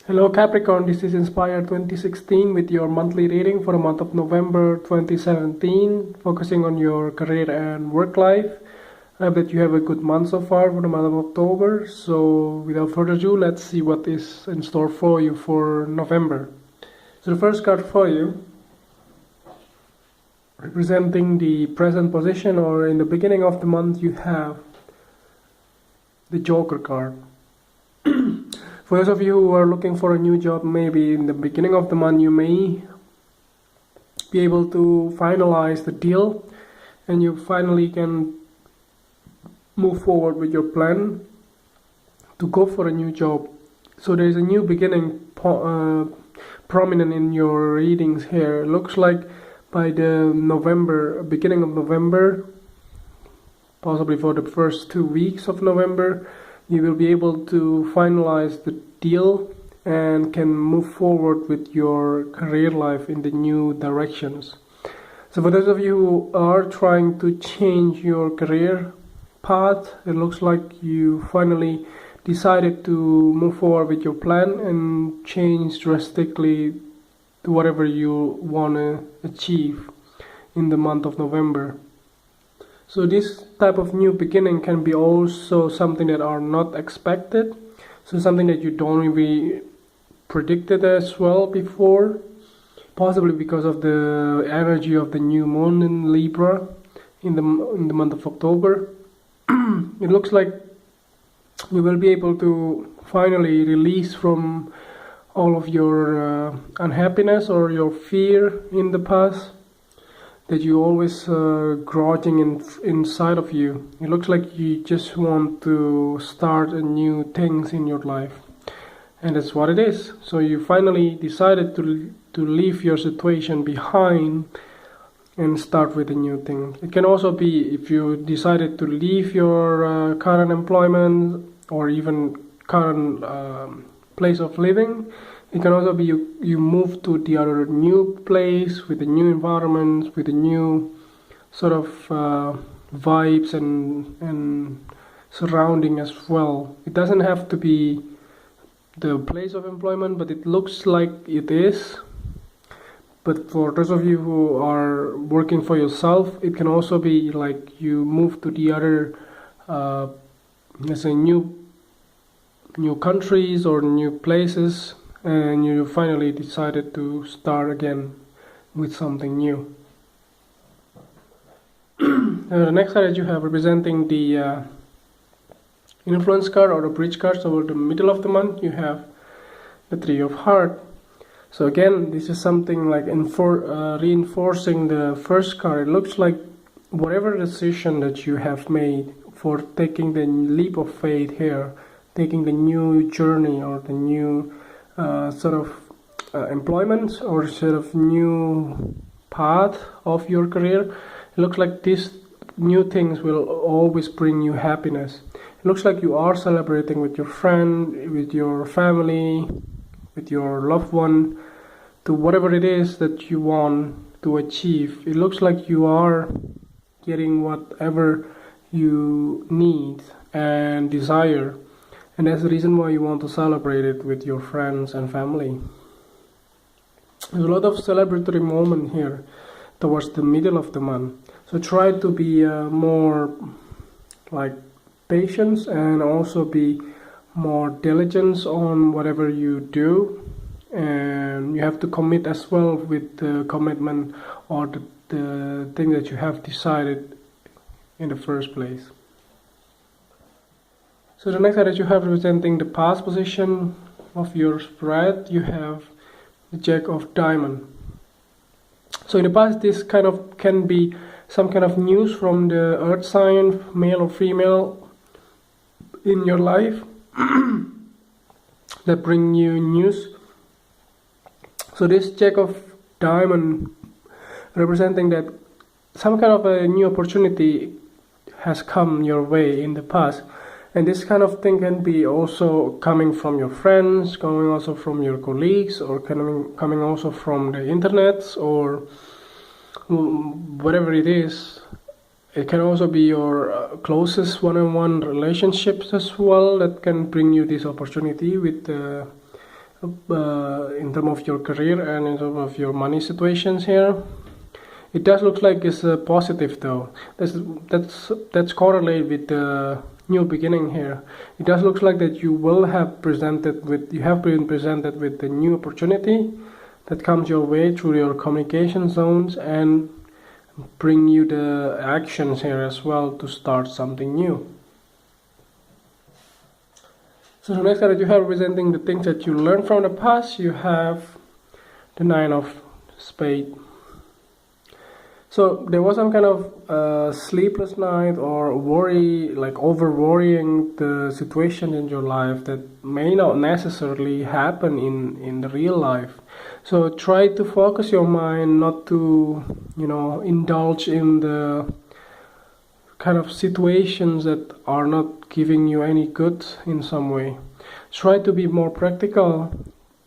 Hello Capricorn, this is Inspired 2016 with your monthly reading for the month of November 2017, focusing on your career and work life. I hope that you have a good month so far for the month of October. So without further ado, let's see what is in store for you for November. So the first card for you, representing the present position, or in the beginning of the month, you have the Joker card. For those of you who are looking for a new job, maybe in the beginning of the month you may be able to finalize the deal and you finally can move forward with your plan to go for a new job. So there is a new beginning prominent in your readings here. It looks like by the beginning of November, possibly for the first 2 weeks of November, you will be able to finalize the deal and can move forward with your career life in the new directions. So for those of you who are trying to change your career path, it looks like you finally decided to move forward with your plan and change drastically to whatever you want to achieve in the month of November. So this type of new beginning can be also something that are not expected. So something that you don't really predicted as well before. Possibly because of the energy of the new moon in Libra in the month of October. It looks like you will be able to finally release from all of your unhappiness or your fear in the past that you always grudging inside of you. It looks like you just want to start a new things in your life, and that's what it is. So you finally decided to leave your situation behind and start with a new thing. It can also be if you decided to leave your current employment or even current place of living. It can also be you move to the other new place with a new environment, with a new sort of vibes and surrounding as well. It doesn't have to be the place of employment, but it looks like it is. But for those of you who are working for yourself, it can also be like you move to the other, let's say new countries or new places, and you finally decided to start again with something new. The next card that you have representing the influence card or the bridge card. So the middle of the month you have the Three of Hearts. So again, this is something like reinforcing the first card. It looks like whatever decision that you have made for taking the leap of faith here, taking the new journey or the new sort of employment or sort of new path of your career, it looks like these new things will always bring you happiness. It looks like you are celebrating with your friend, with your family, with your loved one, to whatever it is that you want to achieve. It looks like you are getting whatever you need and desire. And that's the reason why you want to celebrate it with your friends and family. There's a lot of celebratory moment here towards the middle of the month. So try to be more like patient and also be more diligent on whatever you do. And you have to commit as well with the commitment or the thing that you have decided in the first place. So the next card that you have representing the past position of your spread, you have the Jack of Diamonds. So in the past, this kind of can be some kind of news from the earth sign, male or female, in your life that bring you news. So this Jack of Diamonds representing that some kind of a new opportunity has come your way in the past. And this kind of thing can be also coming from your friends, coming also from your colleagues, or coming also from the internet, or whatever it is. It can also be your closest one-on-one relationships as well that can bring you this opportunity with in terms of your career and in terms of your money situations here. It does look like it's positive though. That's correlated with the new beginning here. It does look like that you have been presented with the new opportunity that comes your way through your communication zones and bring you the actions here as well to start something new. So the next card that you have representing the things that you learned from the past, you have the Nine of Spades. So there was some kind of sleepless night or worry, like over worrying the situation in your life that may not necessarily happen in the real life. So try to focus your mind not to, indulge in the kind of situations that are not giving you any good in some way. Try to be more practical,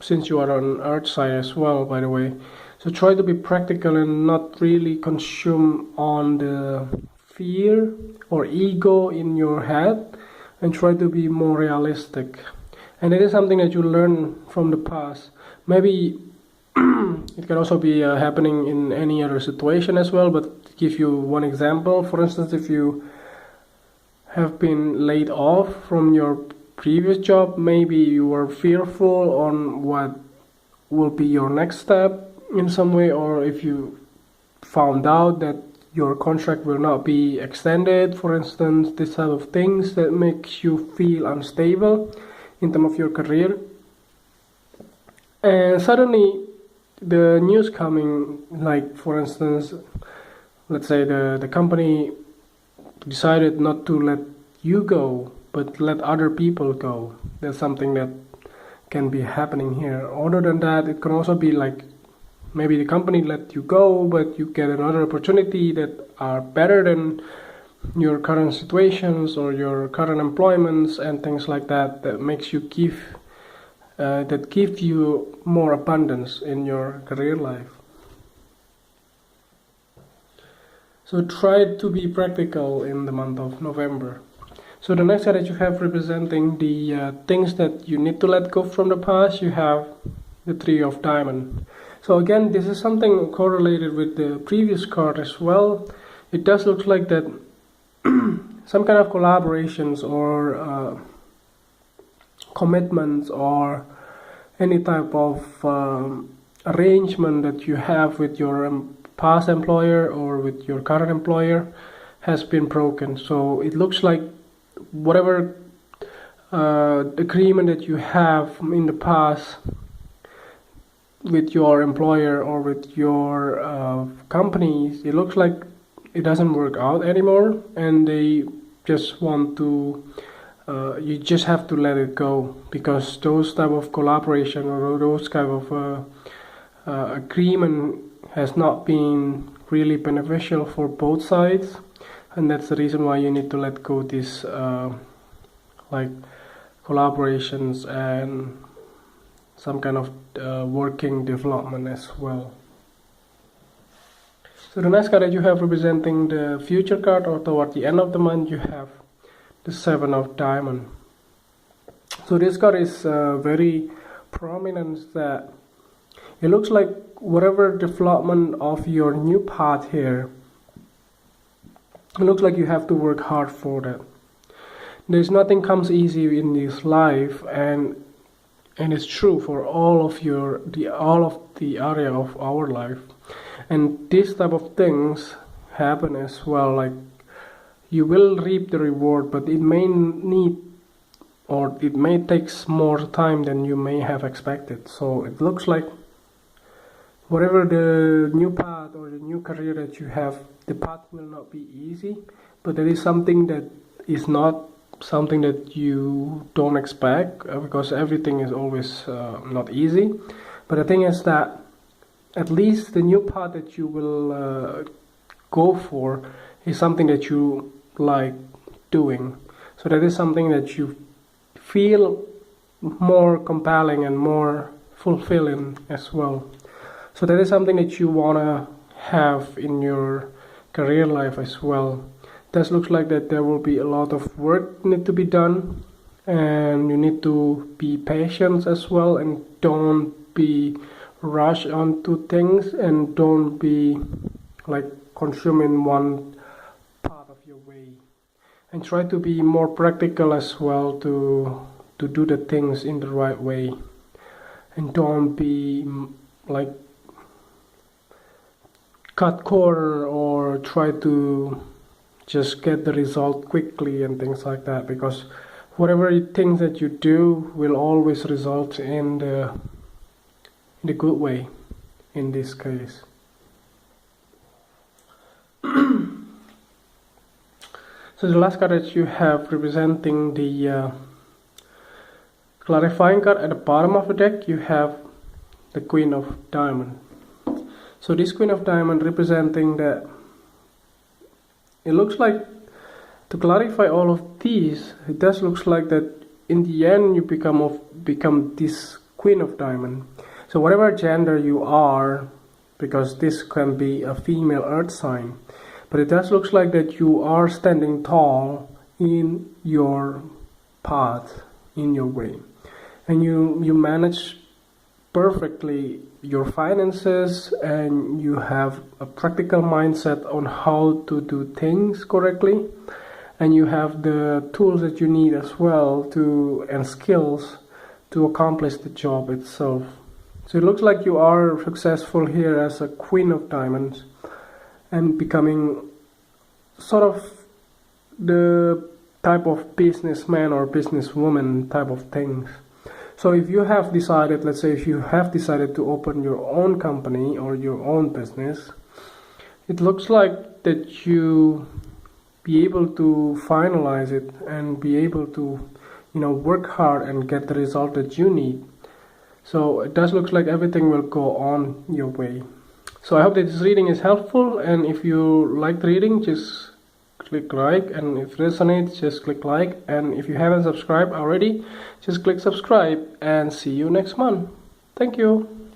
since you are on Earth side as well, by the way. So try to be practical and not really consume on the fear or ego in your head, and try to be more realistic. And it is something that you learn from the past. Maybe it can also be happening in any other situation as well, but to give you one example, for instance, if you have been laid off from your previous job, maybe you were fearful on what will be your next step in some way, or if you found out that your contract will not be extended, for instance, this type of things that makes you feel unstable in terms of your career, and suddenly the news coming, like for instance, let's say the company decided not to let you go but let other people go. That's something that can be happening here. Other than that, it can also be like maybe the company let you go, but you get another opportunity that are better than your current situations or your current employments and things like that. That makes you give you more abundance in your career life. So try to be practical in the month of November. So the next card that you have representing the things that you need to let go from the past, you have the Three of Diamonds. So again, this is something correlated with the previous card as well. It does look like that some kind of collaborations or commitments or any type of arrangement that you have with your past employer or with your current employer has been broken. So it looks like whatever agreement that you have in the past with your employer or with your companies, it looks like it doesn't work out anymore, and they just want to you just have to let it go, because those type of collaboration or those kind of agreement has not been really beneficial for both sides, and that's the reason why you need to let go these like collaborations and some kind of working development as well. So the next card that you have representing the future card, or toward the end of the month, you have the Seven of Diamonds. So this card is very prominent, that it looks like whatever development of your new path here, it looks like you have to work hard for that. There's nothing comes easy in this life, and it's true for all of the area of our life. And this type of things happen as well, like you will reap the reward, but it may need, or it may take more time than you may have expected. So it looks like whatever the new path or the new career that you have, the path will not be easy, but there is something that is not something that you don't expect, because everything is always not easy. But the thing is that at least the new path that you will go for is something that you like doing. So that is something that you feel more compelling and more fulfilling as well. So that is something that you want to have in your career life as well. This looks like that there will be a lot of work need to be done, and you need to be patient as well, and don't be rush onto things, and don't be like consuming one part of your way, and try to be more practical as well to do the things in the right way, and don't be like cut corner or try to just get the result quickly and things like that, because whatever things that you do will always result in the good way in this case. So the last card that you have representing the clarifying card at the bottom of the deck, you have the Queen of Diamond. So this Queen of Diamond representing that it looks like, to clarify all of these, it does looks like that in the end you become this Queen of Diamond. So whatever gender you are, because this can be a female earth sign, but it does looks like that you are standing tall in your path, in your way, and you manage perfectly your finances, and you have a practical mindset on how to do things correctly, and you have the tools that you need as well and skills to accomplish the job itself. So it looks like you are successful here as a Queen of Diamonds, and becoming sort of the type of businessman or businesswoman type of things. So if you have decided, let's say if you have decided to open your own company or your own business, it looks like that you be able to finalize it and be able to, work hard and get the result that you need. So it does look like everything will go on your way. So I hope that this reading is helpful, and if you like the reading, just click like, and if it resonates, just click like, and if you haven't subscribed already, just click subscribe, and see you next month. Thank you.